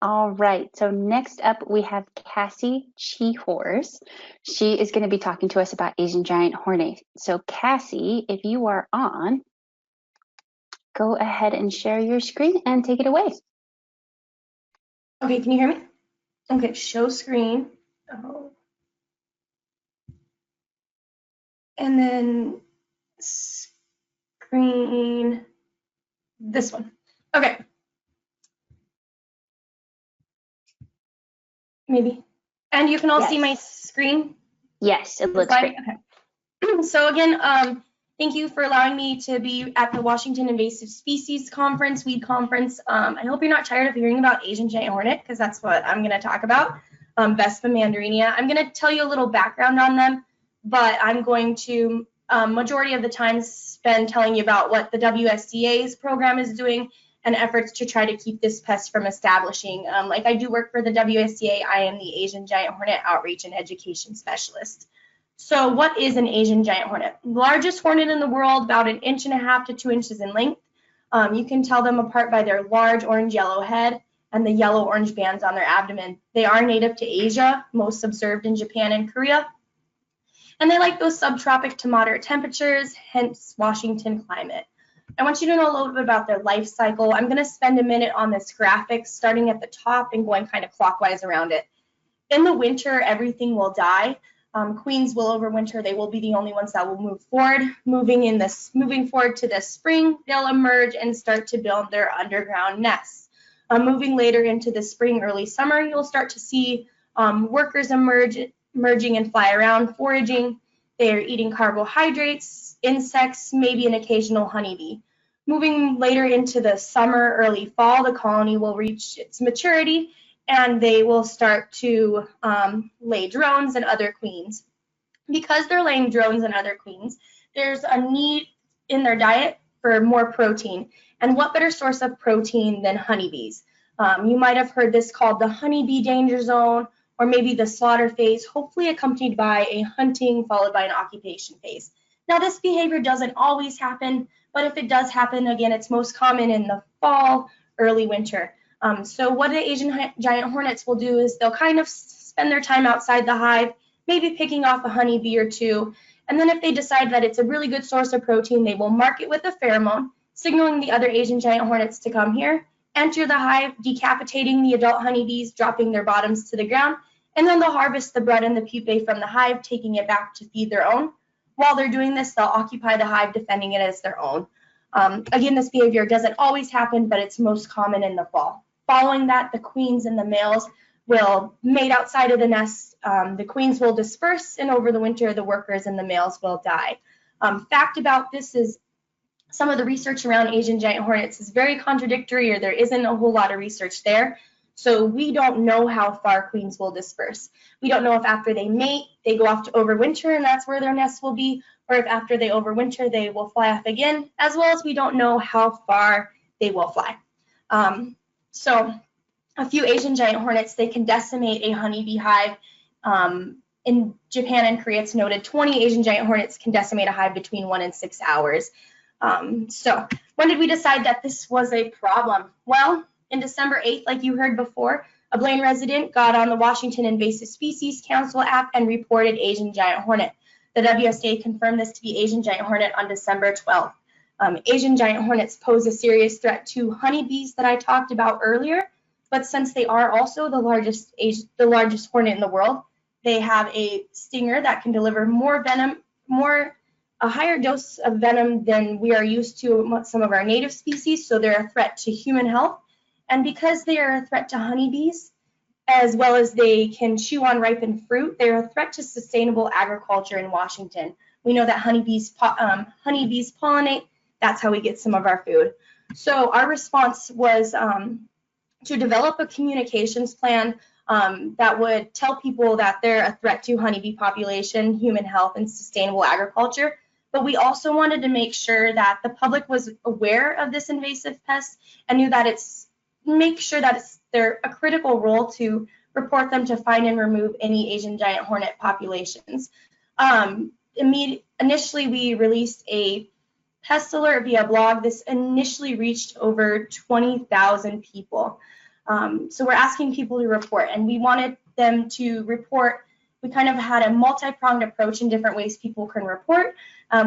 All right, so next up we have Cassie Cichorz. She is going to be talking to us about Asian giant hornet. So Cassie, if you are on, go ahead and share your screen and take it away. Okay, can you hear me? Okay, show screen. Oh. And then screen, this one. Okay. Maybe. And you can all see my screen? Yes, it looks great. Okay. So again, thank you for allowing me to be at the Washington Invasive Species Conference, Weed Conference. I hope you're not tired of hearing about Asian giant hornet, because that's what I'm going to talk about, Vespa mandarinia. I'm going to tell you a little background on them, but I'm going to, majority of the time, spend telling you about what the WSDA's program is doing and efforts to try to keep this pest from establishing. Like I do work for the WSDA, I am the Asian giant hornet outreach and education specialist. So what is an Asian giant hornet? Largest hornet in the world, about 1.5 inches to 2 inches in length. You can tell them apart by their large orange-yellow head and the yellow-orange bands on their abdomen. They are native to Asia, most observed in Japan and Korea. And they like those subtropic to moderate temperatures, hence Washington climate. I want you to know a little bit about their life cycle. I'm going to spend a minute on this graphic, starting at the top and going kind of clockwise around it. In the winter, everything will die. Queens will overwinter. They will be the only ones that will move forward. Moving forward to the spring, they'll emerge and start to build their underground nests. Moving later into the spring, early summer, you'll start to see workers emerging and fly around, foraging. They're eating carbohydrates, insects, maybe an occasional honeybee. Moving later into the summer, early fall, the colony will reach its maturity and they will start to lay drones and other queens. Because they're laying drones and other queens, there's a need in their diet for more protein. And what better source of protein than honeybees? You might have heard this called the honeybee danger zone, or maybe the slaughter phase, hopefully accompanied by a hunting followed by an occupation phase. Now, this behavior doesn't always happen, but if it does happen, again, it's most common in the fall, early winter. So what the Asian giant hornets will do is they'll kind of spend their time outside the hive, maybe picking off a honeybee or two, and then if they decide that it's a really good source of protein, they will mark it with a pheromone, signaling the other Asian giant hornets to come here, enter the hive, decapitating the adult honeybees, dropping their bottoms to the ground, and then they'll harvest the bread and the pupae from the hive, taking it back to feed their own. While they're doing this, they'll occupy the hive, defending it as their own. Again, this behavior doesn't always happen, but it's most common in the fall. Following that, the queens and the males will mate outside of the nest. The queens will disperse, and over the winter, the workers and the males will die. Fact about this is some of the research around Asian giant hornets is very contradictory, or there isn't a whole lot of research there. So we don't know how far queens will disperse. We don't know if after they mate, they go off to overwinter and that's where their nest will be, or if after they overwinter, they will fly off again, as well as we don't know how far they will fly. So a few Asian giant hornets, they can decimate a honeybee hive. In Japan and Korea, it's noted 20 Asian giant hornets can decimate a hive between 1 and 6 hours. So when did we decide that this was a problem? Well, in December 8th, like you heard before, a Blaine resident got on the Washington Invasive Species Council app and reported Asian giant hornet. The WSDA confirmed this to be Asian giant hornet on December 12th. Asian giant hornets pose a serious threat to honeybees that I talked about earlier, but since they are also the largest hornet in the world, they have a stinger that can deliver more venom, a higher dose of venom than we are used to some of our native species, so they're a threat to human health. And because they are a threat to honeybees, as well as they can chew on ripened fruit, they're a threat to sustainable agriculture in Washington. We know that honeybees pollinate. That's how we get some of our food. So our response was to develop a communications plan that would tell people that they're a threat to honeybee population, human health, and sustainable agriculture. But we also wanted to make sure that the public was aware of this invasive pest and knew that they're a critical role to report them to find and remove any Asian giant hornet populations. Initially, we released a pest alert via blog. This initially reached over 20,000 people. So we're asking people to report, and we wanted them to report. We kind of had a multi-pronged approach in different ways people can report.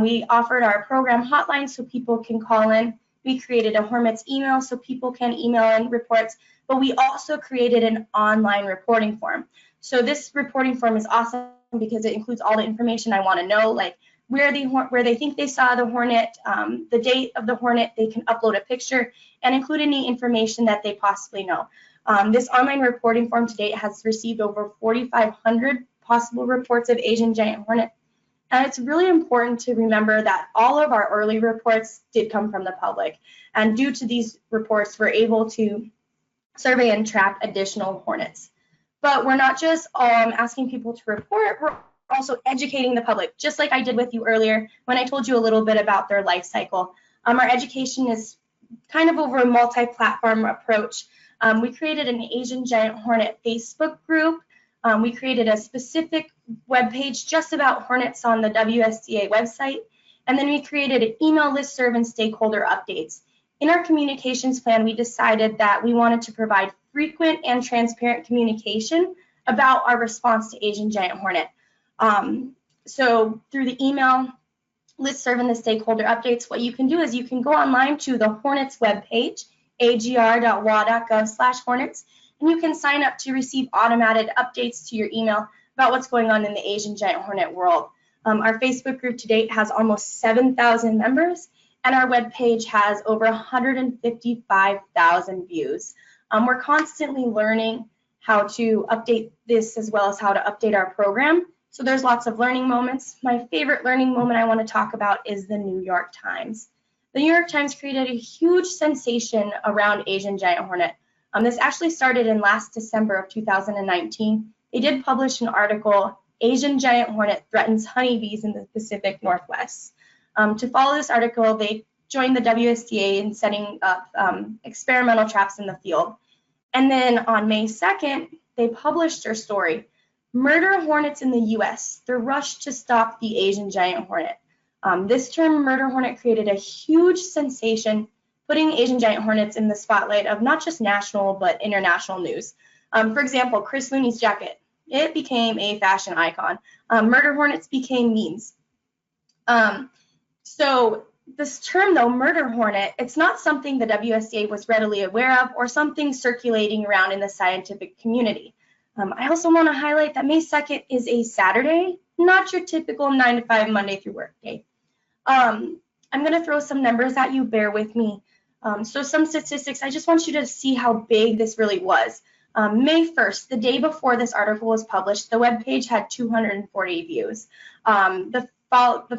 We offered our program hotline so people can call in. We created a Hornets email so people can email in reports, but we also created an online reporting form. So this reporting form is awesome because it includes all the information I want to know, like where they think they saw the hornet, the date of the hornet. They can upload a picture and include any information that they possibly know. This online reporting form to date has received over 4,500 possible reports of Asian giant hornet. And it's really important to remember that all of our early reports did come from the public. And due to these reports, we're able to survey and trap additional hornets. But we're not just asking people to report, we're also educating the public, just like I did with you earlier when I told you a little bit about their life cycle. Our education is kind of over a multi-platform approach. We created an Asian giant hornet Facebook group. We created a specific webpage just about hornets on the WSDA website. And then we created an email listserv and stakeholder updates. In our communications plan, we decided that we wanted to provide frequent and transparent communication about our response to Asian giant hornet. So through the email listserv and the stakeholder updates, what you can do is you can go online to the Hornets webpage, agr.wa.gov/hornets, and you can sign up to receive automated updates to your email about what's going on in the Asian giant hornet world. Our Facebook group to date has almost 7,000 members, and our webpage has over 155,000 views. We're constantly learning how to update this as well as how to update our program. So there's lots of learning moments. My favorite learning moment I want to talk about is the New York Times. The New York Times created a huge sensation around Asian giant hornet. This actually started in last December of 2019. They did publish an article, Asian giant hornet threatens honeybees in the Pacific Northwest. To follow this article, they joined the WSDA in setting up experimental traps in the field. And then on May 2nd, they published their story, Murder Hornets in the US, the rush to stop the Asian giant hornet. This term, murder hornet, created a huge sensation, putting Asian giant hornets in the spotlight of not just national, but international news. For example, Chris Looney's jacket, it became a fashion icon. Murder hornets became memes. So this term, though, murder hornet, it's not something the WSDA was readily aware of or something circulating around in the scientific community. I also want to highlight that May 2nd is a Saturday, not your typical 9 to 5 Monday through work day. I'm going to throw some numbers at you, bear with me. So some statistics, I just want you to see how big this really was. May 1st, the day before this article was published, the webpage had 240 views. The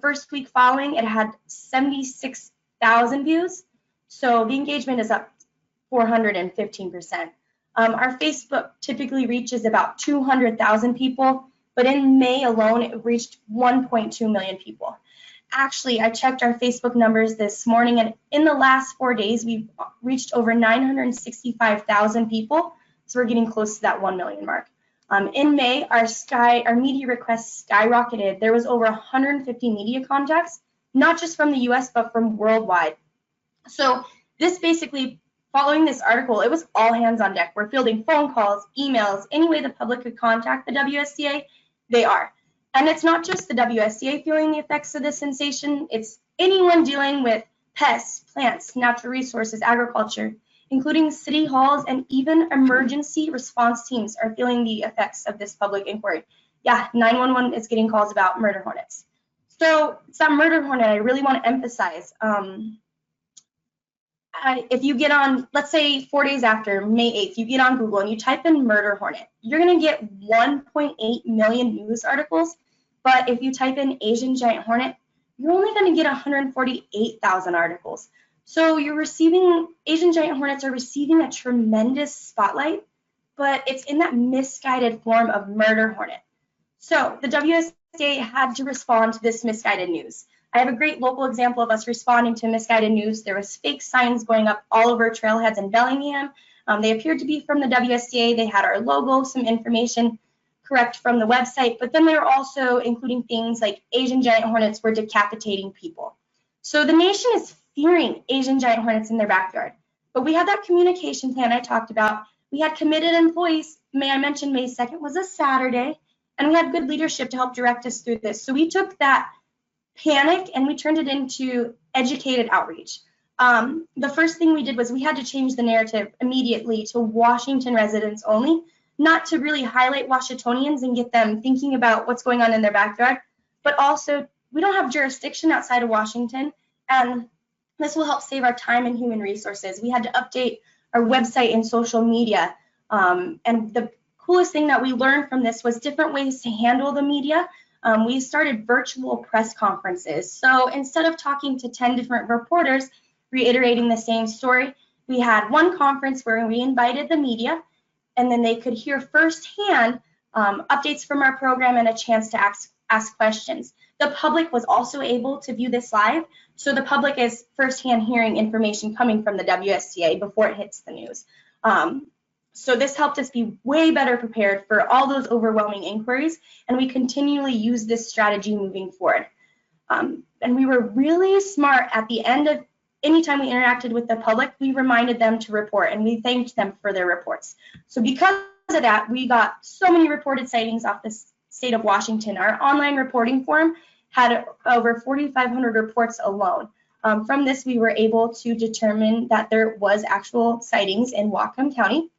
first week following, it had 76,000 views. So the engagement is up 415%. Our Facebook typically reaches about 200,000 people, but in May alone, it reached 1.2 million people. Actually, I checked our Facebook numbers this morning, and in the last 4 days, we've reached over 965,000 people, so we're getting close to that 1 million mark. In May, our media requests skyrocketed. There was over 150 media contacts, not just from the US, but from worldwide. So this basically, following this article, it was all hands on deck. We're fielding phone calls, emails, any way the public could contact the WSDA, they are. And it's not just the WSDA feeling the effects of this sensation, it's anyone dealing with pests, plants, natural resources, agriculture, including city halls and even emergency response teams are feeling the effects of this public inquiry. Yeah, 911 is getting calls about murder hornets. So it's that murder hornet I really want to emphasize. If you get on, let's say 4 days after, May 8th, you get on Google and you type in murder hornet, you're going to get 1.8 million news articles. But if you type in Asian giant hornet, you're only going to get 148,000 articles. So Asian giant hornets are receiving a tremendous spotlight, but it's in that misguided form of murder hornet. So the WSDA had to respond to this misguided news. I have a great local example of us responding to misguided news. There was fake signs going up all over trailheads in Bellingham. They appeared to be from the WSDA. They had our logo, some information correct from the website, but then they were also including things like Asian giant hornets were decapitating people. So the nation is fearing Asian giant hornets in their backyard. But we had that communication plan I talked about. We had committed employees. May I mention May 2nd was a Saturday, and we had good leadership to help direct us through this. So we took that panic and we turned it into educated outreach. The first thing we did was we had to change the narrative immediately to Washington residents only, not to really highlight Washingtonians and get them thinking about what's going on in their backyard, but also we don't have jurisdiction outside of Washington, and this will help save our time and human resources. We had to update our website and social media, and the coolest thing that we learned from this was different ways to handle the media. We started virtual press conferences. So instead of talking to 10 different reporters reiterating the same story, we had one conference where we invited the media, and then they could hear firsthand updates from our program and a chance to ask questions. The public was also able to view this live, so the public is firsthand hearing information coming from the WSDA before it hits the news. So this helped us be way better prepared for all those overwhelming inquiries, and we continually use this strategy moving forward. And we were really smart at the end of anytime we interacted with the public, we reminded them to report, and we thanked them for their reports. So because of that, we got so many reported sightings off the state of Washington. Our online reporting form had over 4,500 reports alone. From this, we were able to determine that there was actual sightings in Whatcom County.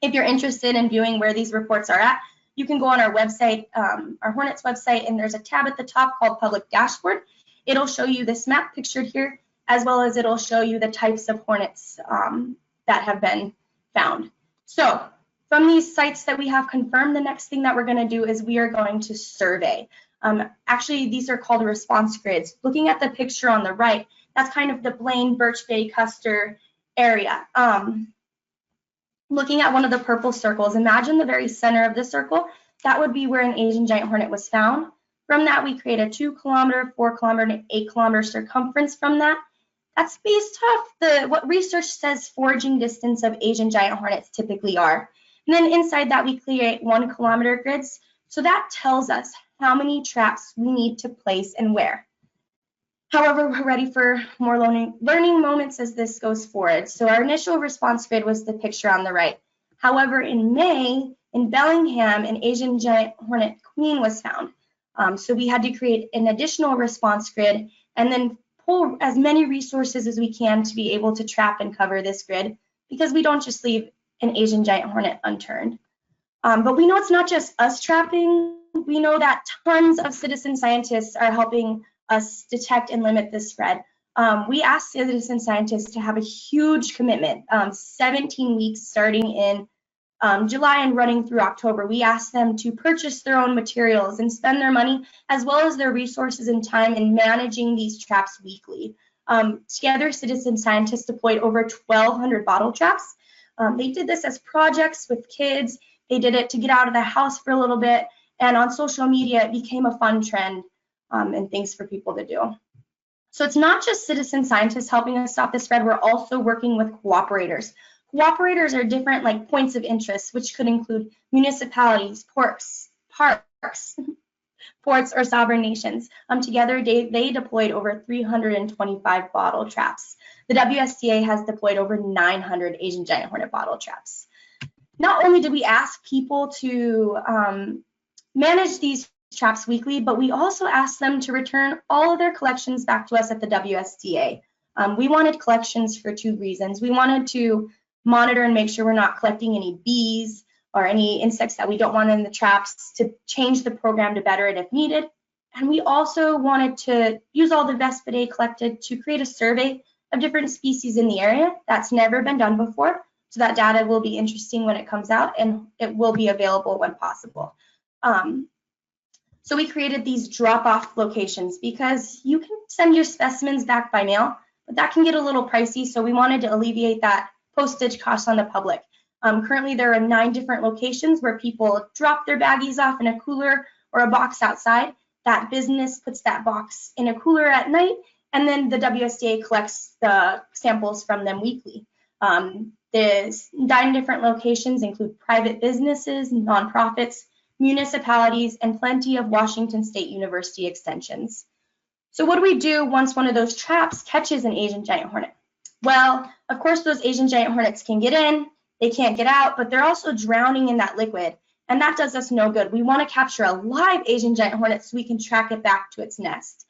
If you're interested in viewing where these reports are at, you can go on our website, our Hornets website, and there's a tab at the top called Public Dashboard. It'll show you this map pictured here, as well as it'll show you the types of hornets that have been found. So from these sites that we have confirmed, the next thing that we're going to do is we are going to survey. Actually, these are called response grids. Looking at the picture on the right, that's kind of the Blaine, Birch Bay, Custer area. Looking at one of the purple circles, imagine the very center of the circle. That would be where an Asian giant hornet was found. From that, we create a 2-kilometer, 4-kilometer, and 8-kilometer circumference from that. That's based off what research says foraging distance of Asian giant hornets typically are. And then inside that, we create 1-kilometer grids. So that tells us how many traps we need to place and where. However, we're ready for more learning moments as this goes forward. So our initial response grid was the picture on the right. However, in May, in Bellingham, an Asian giant hornet queen was found. So we had to create an additional response grid and then pull as many resources as we can to be able to trap and cover this grid, because we don't just leave an Asian giant hornet unturned. But we know it's not just us trapping. We know that tons of citizen scientists are helping us detect and limit the spread. We asked citizen scientists to have a huge commitment, 17 weeks starting in July and running through October. We asked them to purchase their own materials and spend their money as well as their resources and time in managing these traps weekly. Together, citizen scientists deployed over 1,200 bottle traps. They did this as projects with kids. They did it to get out of the house for a little bit, and on social media, it became a fun trend and things for people to do. So it's not just citizen scientists helping us stop the spread, we're also working with cooperators. Cooperators are different like points of interest, which could include municipalities, parks, ports, or sovereign nations. Together, they deployed over 325 bottle traps. The WSDA has deployed over 900 Asian giant hornet bottle traps. Not only did we ask people to manage these traps weekly, but we also asked them to return all of their collections back to us at the WSDA. We wanted collections for 2 reasons. We wanted to monitor and make sure we're not collecting any bees or any insects that we don't want in the traps, to change the program to better it if needed. And we also wanted to use all the Vespidae collected to create a survey of different species in the area. That's never been done before. So that data will be interesting when it comes out, and it will be available when possible. So we created these drop-off locations because you can send your specimens back by mail, but that can get a little pricey. So we wanted to alleviate that postage cost on the public. Currently, there are 9 different locations where people drop their baggies off in a cooler or a box outside. That business puts that box in a cooler at night, and then the WSDA collects the samples from them weekly. There's 9 different locations, include private businesses, nonprofits, municipalities, and plenty of Washington State University extensions. So what do we do once one of those traps catches an Asian giant hornet? Well, of course, those Asian giant hornets can get in, They can't get out, but they're also drowning in that liquid, and that does us no good. We want to capture a live Asian giant hornet so we can track it back to its nest.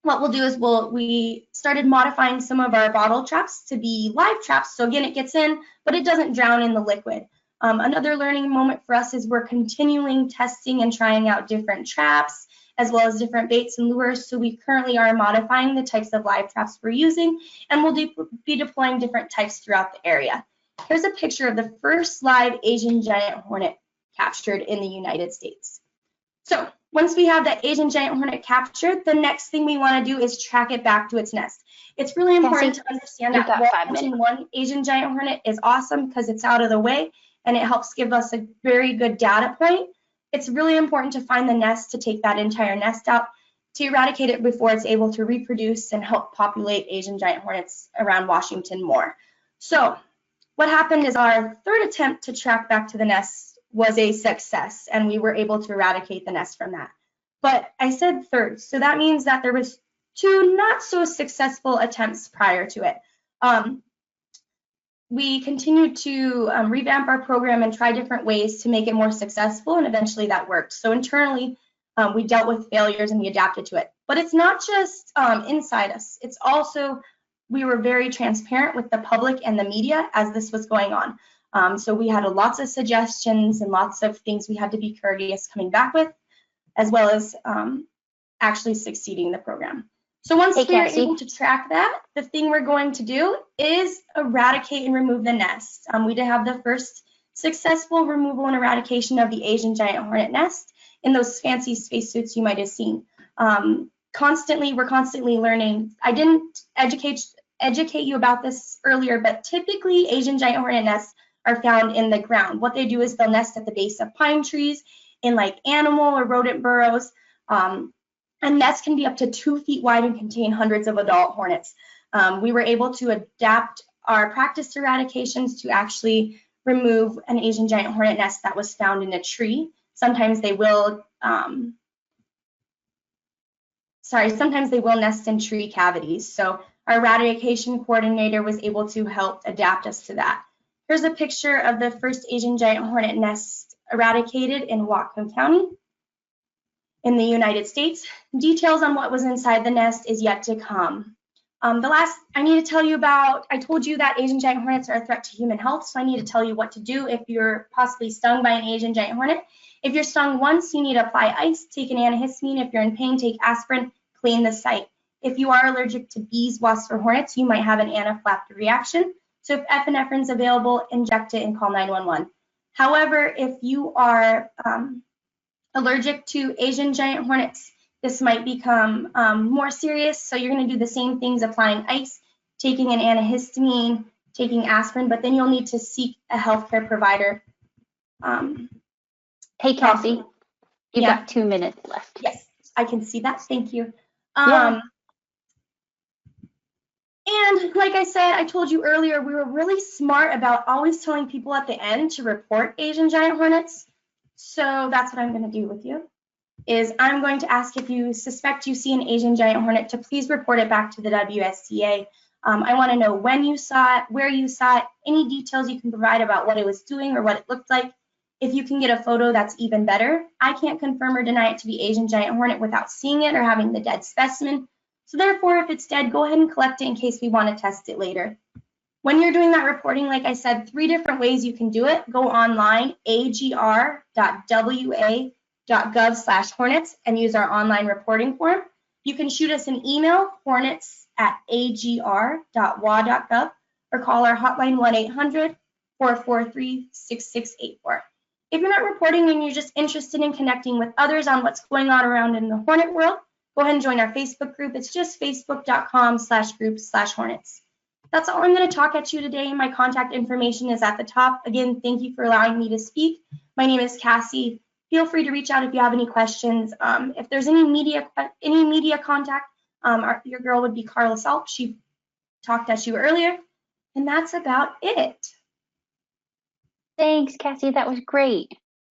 What we'll do is we started modifying some of our bottle traps to be live traps. So again, it gets in, but it doesn't drown in the liquid. Another learning moment for us is we're continuing testing and trying out different traps, as well as different baits and lures. So we currently are modifying the types of live traps we're using, and we'll be deploying different types throughout the area. Here's a picture of the first live Asian giant hornet captured in the United States. So once we have that Asian giant hornet captured, the next thing we want to do is track it back to its nest. It's really important to understand that catching one Asian giant hornet is awesome because it's out of the way and it helps give us a very good data point. It's really important to find the nest to take that entire nest out to eradicate it before it's able to reproduce and help populate Asian giant hornets around Washington more. So what happened is our third attempt to track back to the nest was a success, and we were able to eradicate the nest from that. But I said third, so that means that there was 2 not so successful attempts prior to it. We continued to revamp our program and try different ways to make it more successful, and eventually that worked. So internally, we dealt with failures and we adapted to it. But it's not just inside us, it's also we were very transparent with the public and the media as this was going on. So we had lots of suggestions and lots of things we had to be courteous coming back with, as well as actually succeeding the program. So once we are able to track that, the thing we're going to do is eradicate and remove the nest. We did have the first successful removal and eradication of the Asian giant hornet nest in those fancy spacesuits you might have seen. We're constantly learning. I didn't educate you about this earlier, but typically Asian giant hornet nests are found in the ground. What they do is they'll nest at the base of pine trees in like animal or rodent burrows. And nests can be up to 2 feet wide and contain hundreds of adult hornets. We were able to adapt our practice eradications to actually remove an Asian giant hornet nest that was found in a tree. Sometimes they will nest in tree cavities. So our eradication coordinator was able to help adapt us to that. Here's a picture of the first Asian giant hornet nest eradicated in Whatcom County in the United States. Details on what was inside the nest is yet to come. The last I need to tell you about, I told you that Asian giant hornets are a threat to human health, so I need to tell you what to do if you're possibly stung by an Asian giant hornet. If you're stung once, you need to apply ice, take an antihistamine. If you're in pain, take aspirin, clean the site. If you are allergic to bees, wasps, or hornets, you might have an anaphylactic reaction. So if epinephrine is available, inject it and call 911. However, if you are allergic to Asian giant hornets, this might become more serious. So you're going to do the same things, applying ice, taking an antihistamine, taking aspirin, but then you'll need to seek a healthcare provider. Hey, Cassie, you've got 2 minutes left. Yes, I can see that. Thank you. And like I said, I told you earlier, we were really smart about always telling people at the end to report Asian giant hornets. So that's what I'm going to do with you, is I'm going to ask if you suspect you see an Asian giant hornet to please report it back to the WSDA. I want to know when you saw it, where you saw it, any details you can provide about what it was doing or what it looked like. If you can get a photo, that's even better. I can't confirm or deny it to be Asian giant hornet without seeing it or having the dead specimen. So therefore, if it's dead, go ahead and collect it in case we want to test it later. When you're doing that reporting, like I said, 3 different ways you can do it. Go online, agr.wa.gov/hornets, and use our online reporting form. You can shoot us an email, hornets@agr.wa.gov, or call our hotline 1-800-443-6684. If you're not reporting and you're just interested in connecting with others on what's going on around in the hornet world, go ahead and join our Facebook group. It's just facebook.com/groups/hornets. That's all I'm going to talk at you today. My contact information is at the top. Again, thank you for allowing me to speak. My name is Cassie. Feel free to reach out if you have any questions. If there's any media contact, your girl would be Carla Salk. She talked at you earlier. And that's about it. Thanks, Cassie. That was great.